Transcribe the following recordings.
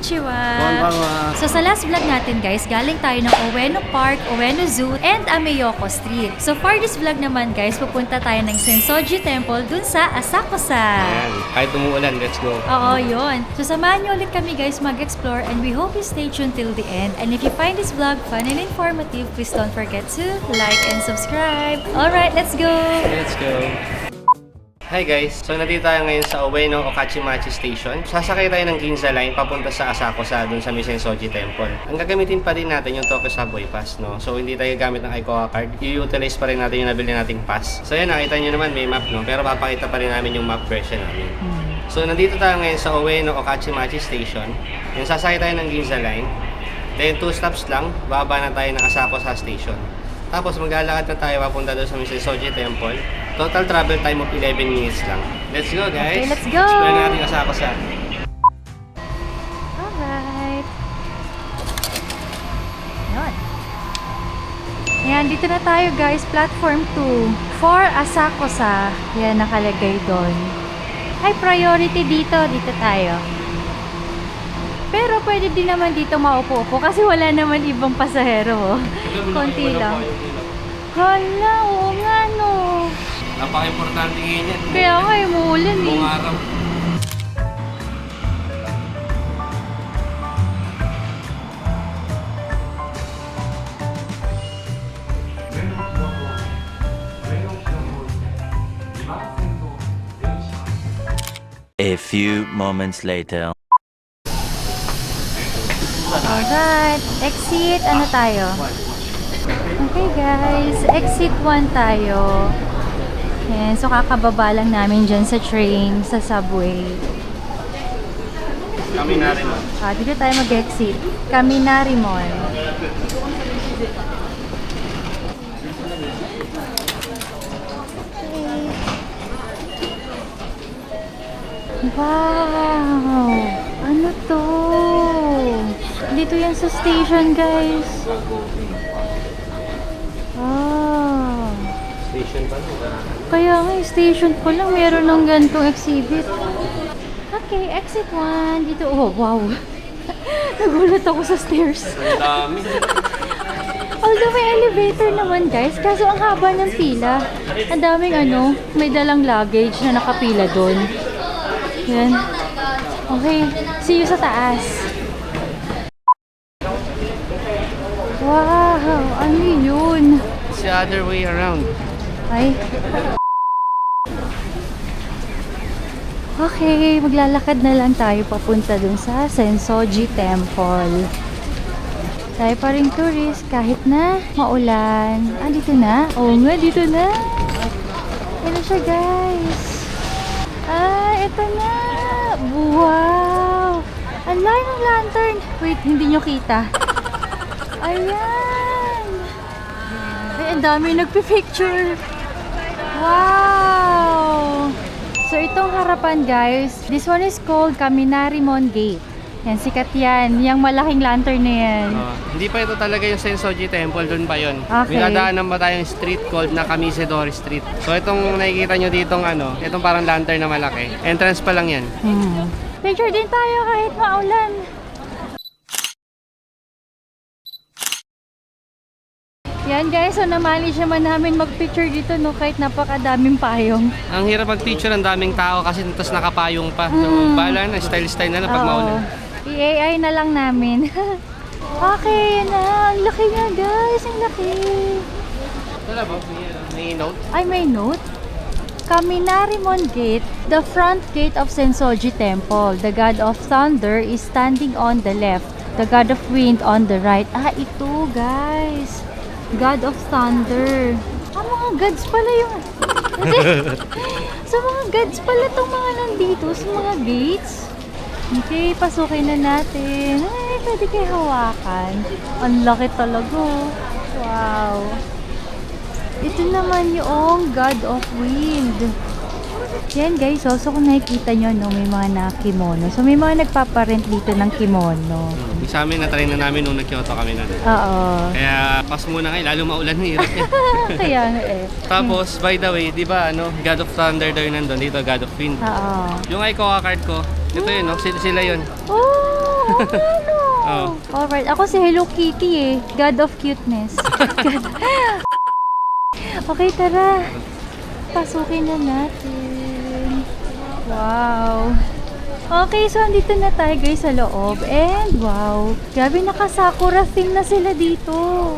Konnichiwa! Konbanwa! So sa last vlog natin guys, galing tayo ng Ueno Park, Ueno Zoo, and Ameyoko Street. So for this vlog naman guys, pupunta tayo ng Sensoji Temple dun sa Asakusa. Ayan, kahit umuulan, let's go. Oo, yun. So samahan niyo ulit kami guys mag-explore and we hope you stay tuned till the end. And if you find this vlog fun and informative, please don't forget to like and subscribe. Alright, let's go! Let's go. Hi guys! So nandito tayo ngayon sa Ueno Okachimachi Station. Sasakay tayo ng Ginza Line papunta sa Asakusa dun sa Sensoji Temple. Ang gagamitin pa din natin yung Tokyo Subway Pass, no? So hindi tayo gamit ng Icoa card. I-utilize pa rin natin yung nabili nating pass. So yan, nakita nyo naman may map, no? Pero papakita pa rin namin yung map version namin. So nandito tayo ngayon sa Ueno Okachimachi Station. Yung sasakay tayo ng Ginza Line. Then 2 stops lang, baba na tayo ng Asakusa Station. Tapos maglalakad na tayo papunta doon sa Sensoji Temple. Total travel time of 11 minutes lang. Let's go guys! Okay, let's go! Explore natin Asakusa. Alright. Yun. Ayan, dito na tayo guys. Platform 2. For Asakusa. Yan, nakalagay doon. Ay, priority dito. Dito tayo. Pero pwede din naman dito maupo-upo kasi wala naman ibang pasahero. Konti lang. Hala, oo nga no. Napaka-importante ngayon yan. Kaya nga, umuulan eh. Buong araw. A few moments later. Alright, exit, ano tayo? Okay guys, exit 1 tayo. Ayan, so kakababa lang namin dyan sa train, sa subway. Kami na rin. Dito tayo mag-exit. Kaminarimon. Wow! Ano to? Dito yan sa station, guys. Ah. Station pa rin. Kaya nga, station pa lang meron ng gantong exhibit. Okay, exit 1. Dito, oh, wow. Nagulat ako sa stairs. Ang dami. Although may elevator naman, guys. Kaso ang haba ng pila. Ang daming may dalang luggage na nakapila doon. Yan. Okay, see you sa taas. Wow, ano yun? It's the other way around. Ay. Okay, maglalakad na lang tayo papunta dun sa Sensoji Temple. Tayo pa rin tourist kahit na maulan. Dito na? Oo nga, dito na. Ito siya, guys. Ito na. Wow. Ang layo ng lantern. Wait, hindi nyo kita. Ayan. Ay, ang dami nagpipicture. Wow. So, itong harapan, guys, this one is called Kaminarimon Gate. Yan, sikat yan. Yung malaking lantern na yan. Hindi pa ito talaga yung Sensoji Temple, doon pa yun. Okay. Minadaanan ba tayong street called na Kamisedori Street. So itong nakikita nyo ditong itong parang lantern na malaki. Entrance pa lang yan. Picture din tayo kahit maulan. Yan guys, so na-manage naman namin mag-picture dito no, kahit napakadaming payong. Ang hirap mag-picture, ang daming tao kasi tas nakapayong pa. So bahala na, style-style na lang pag maulan. I-AI na lang namin. Okay, yan na. Ang laki niya guys, ang laki. Wala ba? May note? Ay, may note. Kaminarimon Gate, the front gate of Sensoji Temple. The god of thunder is standing on the left. The god of wind on the right. Ito guys. God of thunder. Mga gods pala yung... So mga gods pala itong mga nandito sa mga gates. Okay, pasukin na natin. Ay, pwede kayo hawakan. Ang laki talaga. Wow. Ito naman yung God of Wind. Yan guys, so kung nakikita nyo, no, may mga nakimono. So may mga nagpaparent dito ng kimono. Sa amin, na-try na namin nung nag-Kyoto kami na. Oo. Kaya pas muna kayo, lalo maulan, hirap yan. Kaya nga eh. Tapos, by the way, di ba, God of Thunder daw yun nandun, dito God of Wind. Oo. Yung Icoa card ko, ito yun, no? Sila yun. Oh! ano? Oh. Alright, ako si Hello Kitty eh. God of cuteness. Okay, tara. Pasukin na natin. Wow. Okay, so andito na tayo guys sa loob. And wow, grabe naka-sakura theme na sila dito.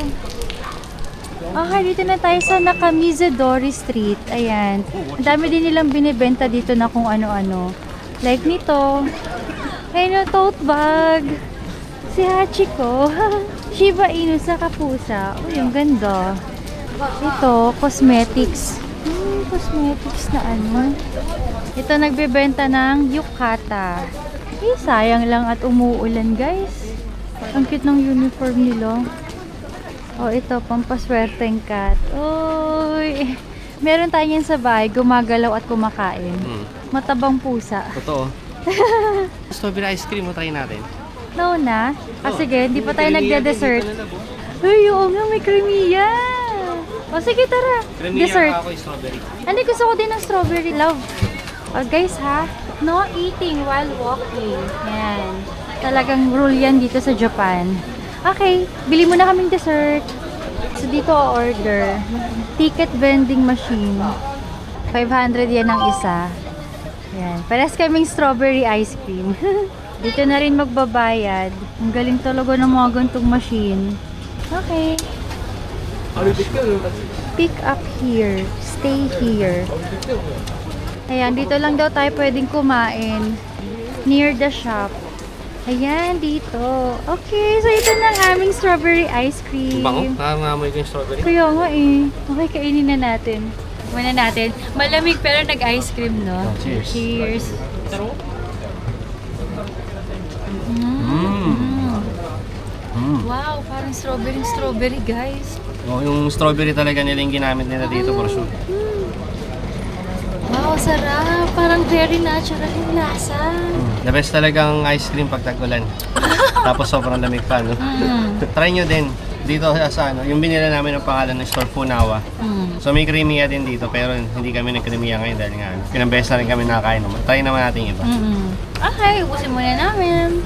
Okay, dito na tayo sa Nakamizadori Street. Ayan. Ang dami din nilang binibenta dito na kung ano-ano. Like nito. Ayun, tote bag. Si Hachiko. Shiba Inu sa kapusa. Uy, ang ganda. Ito, cosmetics. Cosmetics na ano. Ito, nagbebenta ng yukata. Eh, sayang lang at umuulan, guys. Ang cute ng uniform nila. Oh, ito, pampaswerteng cat. Uy! Meron tayo yan sa bahay, gumagalaw at kumakain. Matabang pusa. Totoo. Strawberry ice cream mo, try natin. No na? Ah, sige, hindi pa tayo nagda-dessert. Uy, oo nga, may creamiya. O, sige, tara. Dessert. Ako yung strawberry. Hindi, gusto ko din ng strawberry, love. Oh, guys, ha? No eating while walking. Yan. Talagang rule yan dito sa Japan. Okay, bili muna kaming dessert. So, dito order. Ticket vending machine. 500 yan ang isa. Yan. Pares kaming strawberry ice cream. Dito na rin magbabayad. Ang galing talaga ng mga gantong machine. Okay. Pick up here. Stay here. Ayan, dito lang daw tayo pwedeng kumain. Near the shop. Ayan, dito. Okay, so ito na ang aming strawberry ice cream. Bango? Nangangamoy ko yung strawberry. Kaya nga eh. Okay, kainin na natin. Muna natin. Malamig pero nag-ice cream, no? Oh, cheers. Cheers. Wow, parang strawberry guys. Oh, yung strawberry talaga nila yung ginamit nila dito for sure. Wow, sarap. Parang very natural yung lasa. The best talagang ice cream pag tag-ulan. Tapos sobrang lamig pa, no? Try nyo din. Dito sa ano, yung binila namin ang pangalan ng store Funawa. So may creamiya din dito pero hindi kami nag-creamiya ngayon dahil nga pinambesa rin kami nakakain naman. Try naman natin yung iba. Okay, ubusin muna namin.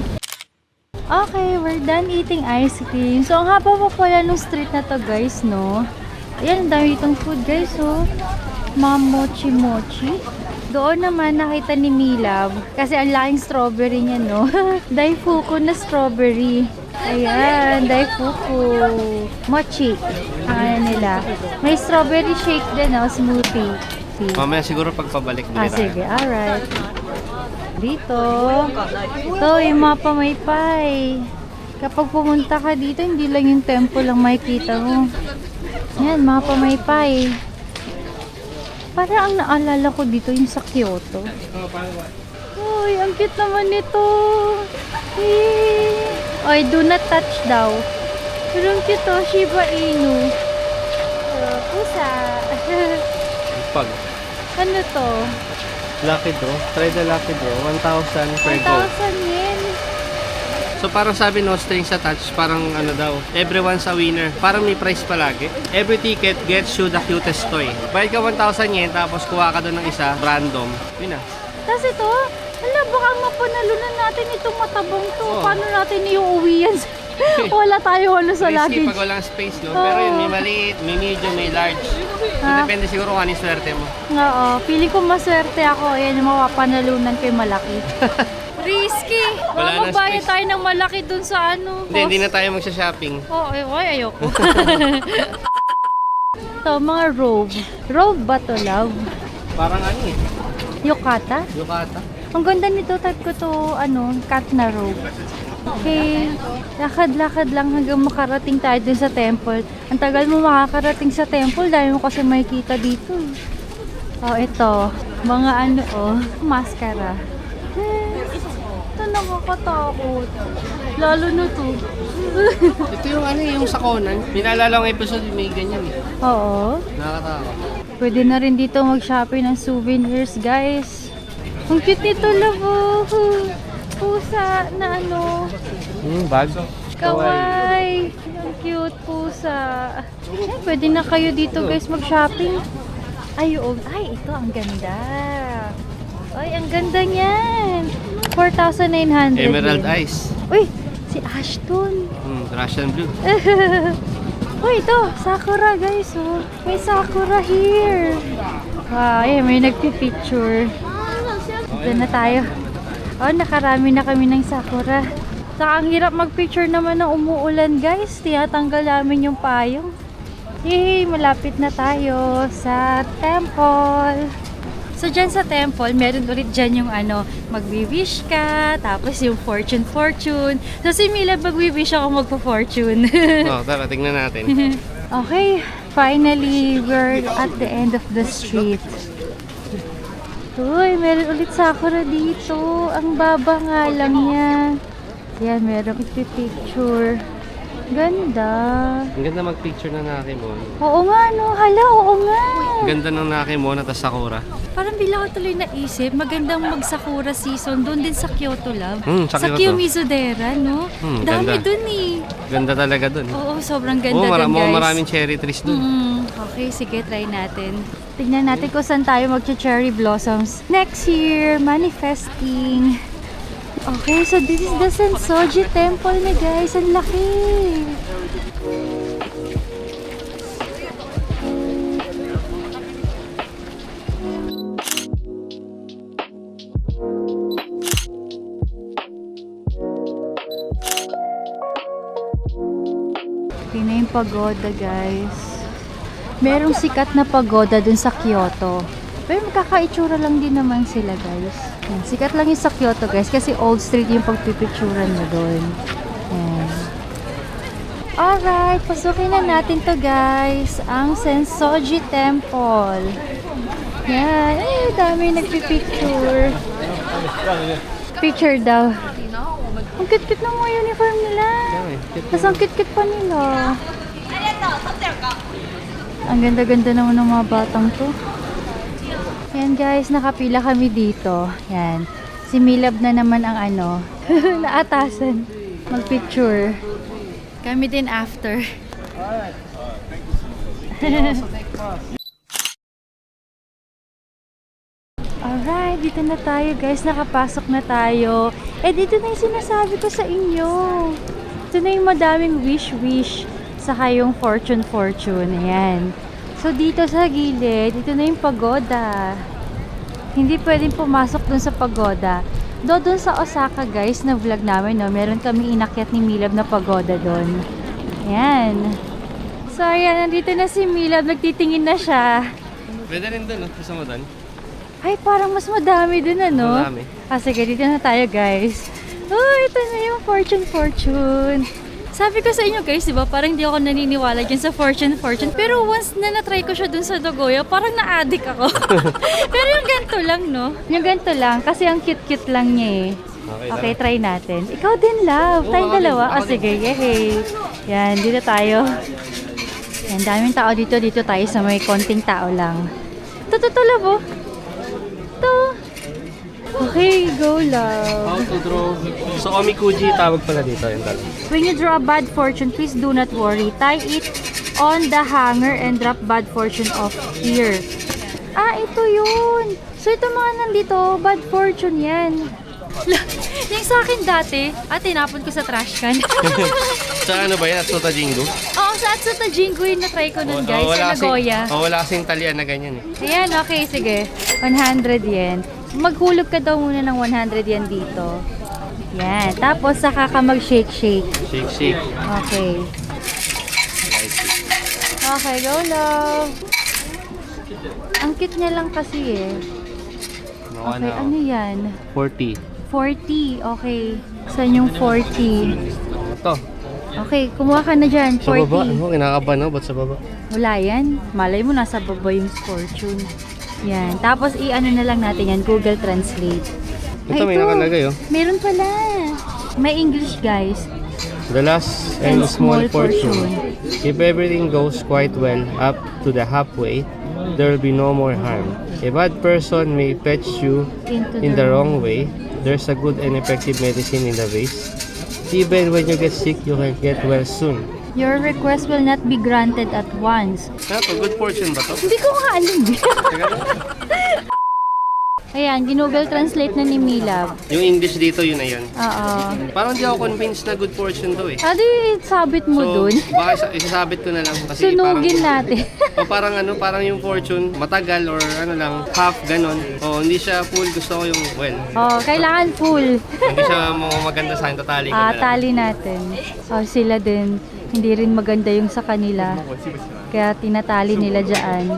Okay, we're done eating ice cream. So, ang haba pa pala nung street na to, guys, no? Ayan, ang dami itong food, guys, oh. Mga mochi-mochi. Doon naman nakita ni Milab, kasi ang laking strawberry niya, no? Daifuku na strawberry. Ayan, Daifuku. Mochi. Ano nila. May strawberry shake din, no? Smoothie. See? Mamaya siguro pagpabalik nila. Sige, alright. Dito. Ito, yung mga pamaypay. Kapag pumunta ka dito, hindi lang yung temple lang makikita mo. Yan, mga pamaypay. Para ang naalala ko dito yung sa Kyoto. Uy, ang cute naman nito. Oy, do not touch daw. Pero ang cute to, Shiba Inu. Pusa. Pag Ano to? lucky draw, try the lucky draw, 1,000 per 1,000 go. yen. So parang sabi no, strings attached, parang ano daw, everyone's a winner. Parang may price palagi. Every ticket gets you the cutest toy. Bayad ka 1,000 yen, tapos kuha ka doon ng isa, random. Yun na. Tapos ito, hala, baka mapanalunan natin itong matabang to. Oo. Paano natin iuwi yan? Wala tayo ano sa Risky luggage. pag walang space no? Pero yun, may maliit, may medium, may large. So, Ah. depende siguro kung anong swerte mo. Oo, feeling ko maswerte ako. Ayan yung mapapanalunan kay malaki. Risky! Wala nang Mababayad space. tayo ng malaki dun sa ano. Hindi na tayo magsha-shopping. Oo, ayoko. Ito, mga robe. Robe ba to, love? Parang ano eh, Yukata? yukata. Ang ganda nito, type ko to, cat na robe. Okay, lakad-lakad lang hanggang makarating tayo dun sa temple. Ang tagal mo makakarating sa temple dahil mo kasi makikita dito. Oh, ito. Mga mascara. Ito nakakatakot. Lalo na to. Ito yung yung sa Conan. Minalala kong episode, may ganyan eh. Oo. Nakakatakot. Pwede na rin dito mag-shopping ng souvenirs, guys. Ang cute nito, love. Pusa na Bag. kawaii. Ang cute pusa. Ay, pwede na kayo dito, guys, mag-shopping. Ay, ito, ang ganda. Ay, ang ganda niyan. 4,900 Emerald yen. Eyes. Uy, si Ashton. Russian blue. Uy, ito, Sakura guys, oh. May Sakura here. Wow, may nagpipicture. Dito na tayo. Oh, nakarami na kami ng Sakura. Saka ang hirap magpicture naman ng umuulan guys. Tinatanggal namin yung payong. Yay, malapit na tayo sa temple. So, dyan sa temple, meron ulit dyan yung magwi-wish ka, tapos yung fortune. So, si Mila, magwi-wish ako magpa-fortune. Tara, tingnan natin. Okay, finally, we're at the end of the street. Uy, meron ulit Sakura dito. Ang baba nga lang niya. Yan, meron ipipicture. Ganda. Ang ganda mag-picture na Nakemon. Oo nga, no? Hala, oo nga. Ganda ng Nakemon at Sakura. Parang bila ko tuloy naisip, magandang mag-Sakura season doon din sa Kyoto Love. Sa Sa Kyoto. Kimizudera, no? Dami Ganda. doon eh. Ganda talaga dun. Oo, sobrang ganda doon, guys. Maraming cherry trees dun. Okay, sige, try natin. Tignan natin kung saan tayo mag-cherry blossoms next year. Manifesting. Okay, so this is the Sensoji Temple na guys. Ang laki. Ito na yung pagoda guys. Merong sikat na pagoda dun sa Kyoto. Pero magkakaitsura lang din naman sila guys. Yan, sikat lang yung sa Kyoto guys kasi old street yung pagpipicturan mo doon. Yan. Alright, pasukin na natin to guys. Ang Sensoji Temple. Yan. Ay, dami nagpipicture. Picture daw. Ang cute-cute ng mga uniform nila. Tapos ang cute-cute pa nila. Ang ganda-ganda naman ng mga batang to. Yan guys, nakapila kami dito. Yan. Si Milab na naman ang naatasan. Magpicture. Kami din after. Alright, dito na tayo guys. Nakapasok na tayo. Dito na yung sinasabi ko sa inyo. Ito na yung madaming wish-wish. Saka yung fortune. Ayan. So, dito sa gilid, dito na yung pagoda. Hindi pwedeng pumasok dun sa pagoda. Doon sa Osaka, guys, na vlog namin, no, meron kami inakyat ni Milab na pagoda doon. Ayan. So, ayan, nandito na si Milab. Nagtitingin na siya. Pwede rin dun, gusto mo dun? Ay, parang mas madami dun, ano? Madami. Sige, dito na tayo, guys. Oh, ito na yung fortune. Sabi ko sa inyo guys, diba, parang di ako naniniwala dyan sa fortune. Pero once na na-try ko siya dun sa Nagoya, parang na-addict ako. Pero yung ganito lang, no? Yung ganito lang, kasi ang cute-cute lang niya eh. Okay, try natin. Ikaw din, love. Tayong dalawa. Sige, yay. Yan, dito tayo. Yan, daming tao dito. Dito tayo sa may konting tao lang. Ito, love, oh. Ito. Okay, go, love. How to draw. So, omikuji tawag pala dito. Yung talaga. When you draw bad fortune, please do not worry. Tie it on the hanger and drop bad fortune off here. Ito yun. So, ito mga nandito, bad fortune yan. Yung sa akin dati, tinapon ko sa trash can. Sa ano ba yan? Atsuta Jingu? Oo, sa Atsuta Jingu yung na-try ko nun, guys, sa Nagoya. Wala kasing talian na ganyan eh. Ayan, okay, sige. 100 yen. Maghulog ka daw muna ng 100 yen dito. Yan. Tapos, saka ka mag-shake. Shake. Okay. Okay, go, love. Ang cute niya lang kasi eh. Okay, ano yan? 40. 40, okay. Saan yung 40? Ito. Okay, kumuha ka na dyan, 40. Sa baba? Ano? Kinakabahan ako. Ba't sa baba? Wala yan. Malay mo, nasa baba yung fortune. Yan. Tapos, i-ano na lang natin yan, Google Translate. Ito, may nakalagay oh. Meron pala. May English, guys. The last and small fortune. If everything goes quite well up to the halfway, there will be no more harm. A bad person may fetch you in the wrong way. There's a good and effective medicine in the vase. Even when you get sick, you can get well soon. Your request will not be granted at once. Ano to? Good fortune ba to? Hindi ko nga alam. Ayan, ginugol translate na ni Milab. Yung English dito, yun na yun. Oo. Parang di ako convinced na good fortune to eh. Adi, sabit mo dun. Baka isasabit ko na lang. Kasi Sunugin parang, natin. o parang ano, parang yung fortune, matagal or ano lang, half, ganon. O hindi siya full, gusto ko yung, well, Oh, kailangan full. hindi siya maganda sa akin, tatali ko na lang. Tali natin. Oh, sila din. Hindi rin maganda yung sa kanila. Kaya tinatali nila dyan.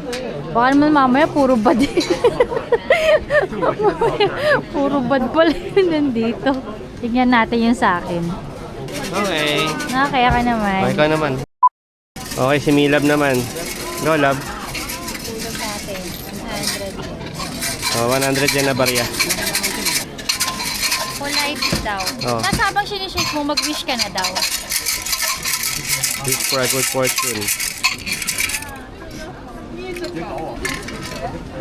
Baka naman mamaya puro bad. Puro bad pala yun nandito. Tignan natin yung sa akin. Okay. Kaya ka naman. Okay ka naman. Okay, si Milab naman. Go, love. Pulo sa atin. 100. Oh, 100 yan na barya. Polite daw. Oh. Tapos habang sinishake mo, mag-wish ka na daw. Wish for a good fortune.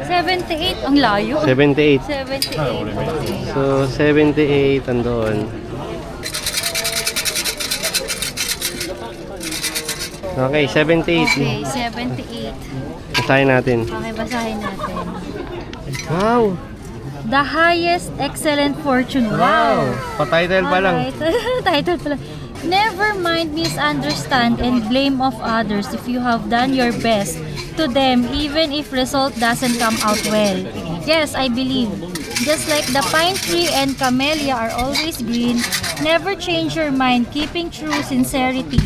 78. Ang layo. 78. 78. So, 78 andoon. Okay, 78. Okay, 78. Basahin natin. Okay, basahin natin. Wow! The highest excellent fortune. Wow! Pa-title pa lang. Alright. Title pa lang. Never mind misunderstand and blame of others if you have done your best to them even if result doesn't come out well. Yes, I believe. Just like the pine tree and camellia are always green, never change your mind, keeping true sincerity.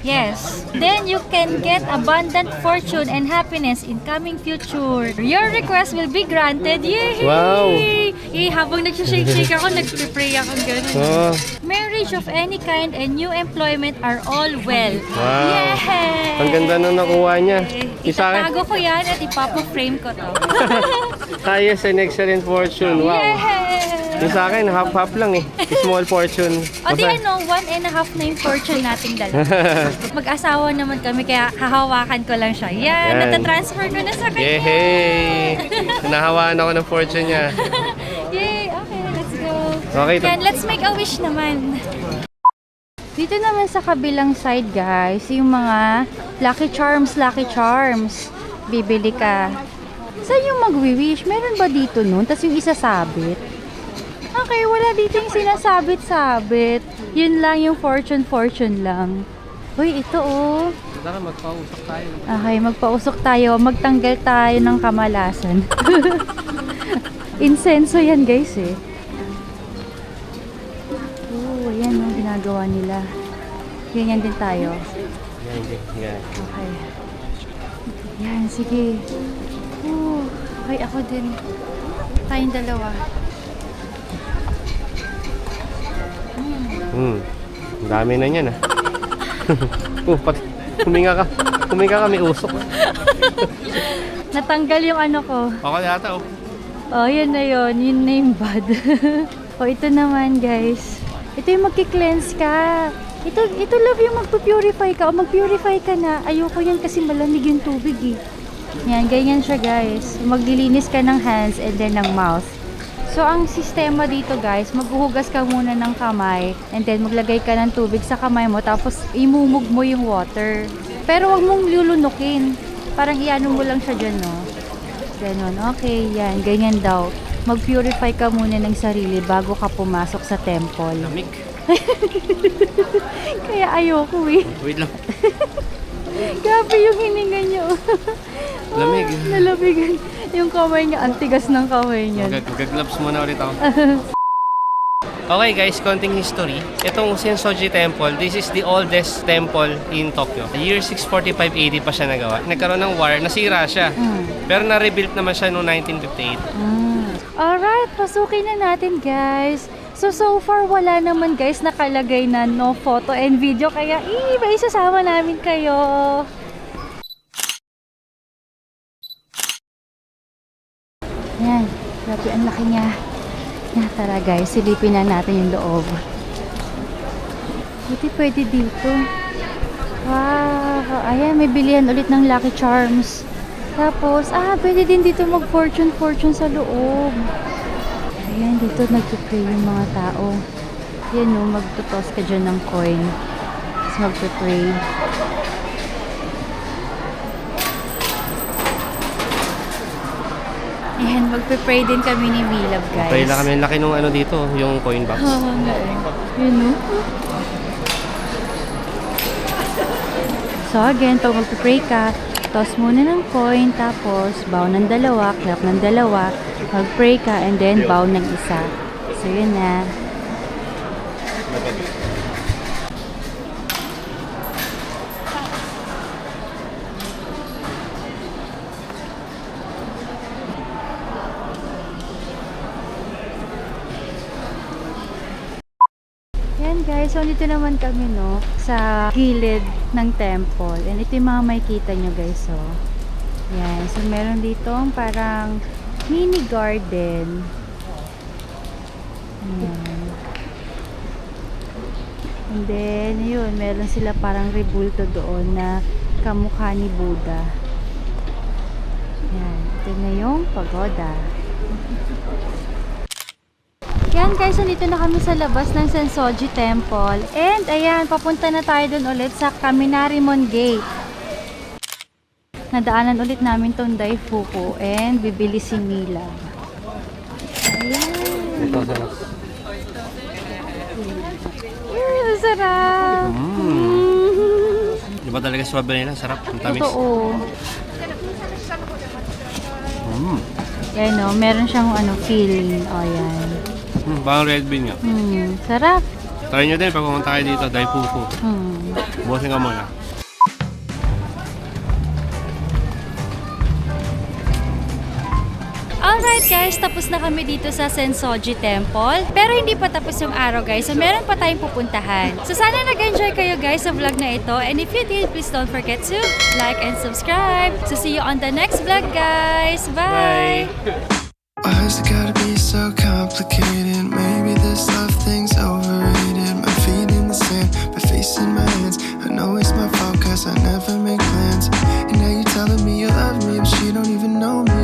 Yes, then you can get abundant fortune and happiness in coming future. Your request will be granted. Yay! Wow! Habang nagsishake-shake ako, nagpipray ako gano'n. Oh, Marriage of any kind and new employment are all well. wow! Yay! Ang ganda na nakuha niya. Yung sa akin, Itatago ko yan at ipapo-frame ko to. highest and excellent fortune. Wow! Yay! Yung sa akin, half-half lang eh. Small fortune. O di ano, 1.5 na yung fortune nating dalawa. Mag-asawa naman kami, kaya hahawakan ko lang siya. Yan, Yan. natatransfer ko na sa kanya. Yehey! Nahawaan ako ng fortune niya. Yay! Okay, let's go. Okay, Yan, let's make a wish naman. Dito naman sa kabilang side, guys, yung mga Lucky Charms. Bibili ka. Saan yung magwi-wish? Meron ba dito nun? Tapos yung isasabit? Okay, wala dito yung sinasabit-sabit. Yun lang yung fortune lang. Uy, ito oh. Tara, magpausok tayo. Okay, magpausok tayo. Magtanggal tayo ng kamalasan. Insenso yan, guys eh. Oh, ayan ang ginagawa nila. Ganyan din tayo. Yan. Okay. Yan, sige. Oh, okay, ako din. Tayong dalawa. Ang dami na niyan ah. Huminga ka, may usok. Natanggal yung ano ko. Ako yata oh. Oh, yun na yun. Yun na yung bad. Oh, ito naman, guys. Ito yung magki-cleanse ka. Ito love yung magpupurify ka. O mag-purify ka na. Ayoko yan kasi malamig yung tubig eh. Yan, ganyan siya, guys. Maglilinis ka ng hands and then ng mouth. So, ang sistema dito, guys, maghuhugas ka muna ng kamay and then maglagay ka ng tubig sa kamay mo tapos imumog mo yung water. Pero wag mong lulunukin. Parang iano mo lang siya dyan, no? Ganon. Okay, yan. Ganyan daw. Mag-purify ka muna ng sarili bago ka pumasok sa temple. Lamig. Kaya ayoko eh. Wait lang. Grabe yung hininga niyo. Lamig. Nalabigan. Yung kamay niya, antigas ng kamay niya. Mag-gloves muna ulit ako. Okay guys, konting history. Itong Sensoji Temple, this is the oldest temple in Tokyo. The year 645 AD pa siya nagawa. Nagkaroon ng war, nasira siya. Pero na-rebuilt naman siya noong 1958. Alright, pasukin na natin, guys. So far, wala naman, guys, nakalagay na no photo and video. Kaya, may isasama namin kayo. Yan, grabe, ang laki niya. Tara, guys, silipin na natin yung loob. Buti pwede dito. Wow, ayan, may bilihan ulit ng Lucky Charms. Tapos, pwede din dito mag-fortune sa loob. Ayan, dito nagpipray yung mga tao. Yan no, magtutos ka dyan ng coin. Tapos magpipray. Ayan, magpe-pray din kami ni Milab, guys. Pray lang kami. Ang laki nung ano dito, yung coin box. Oo nga eh. Yun, no? So again, pag magpe-pray ka, toss muna ng coin, tapos bow ng dalawa, clap ng dalawa, mag-pray ka, and then bow ng isa. So yun na. Yan guys, so dito naman kami no, sa gilid ng temple. And ito yung mga makikita nyo guys, so. Yan, so meron dito parang mini garden. Yan. And then, yun, meron sila parang rebulto doon na kamukha ni Buddha. Yan, ito na yung pagoda. Yan guys, nandito na kami sa labas ng Sensoji Temple. And ayan, papunta na tayo dun ulit sa Kaminarimon Gate. Nadaanan ulit namin tong Daifuku and bibili si Mila. Ayan. Ito, sarap. Ang sarap. Di ba talaga swabay nila? Sarap. Ang tamis. Totoo. Ayan o, meron siyang feeling. O, yan. Parang red bean nga. Sarap. Try nyo din pag pumunta kayo dito, Daifuku. Bukasin ka muna. Alright guys, tapos na kami dito sa Sensoji Temple. Pero hindi pa tapos yung araw guys, so meron pa tayong pupuntahan. So sana nag-enjoy kayo guys sa vlog na ito. And if you did, please don't forget to like and subscribe. So see you on the next vlog guys. Bye! Why has it gotta be so complicated? Maybe this love thing's overrated. My feet in the sand, my face in my hands. I know it's my fault cause I never make plans. And now you're telling me you love me, but she don't even know me.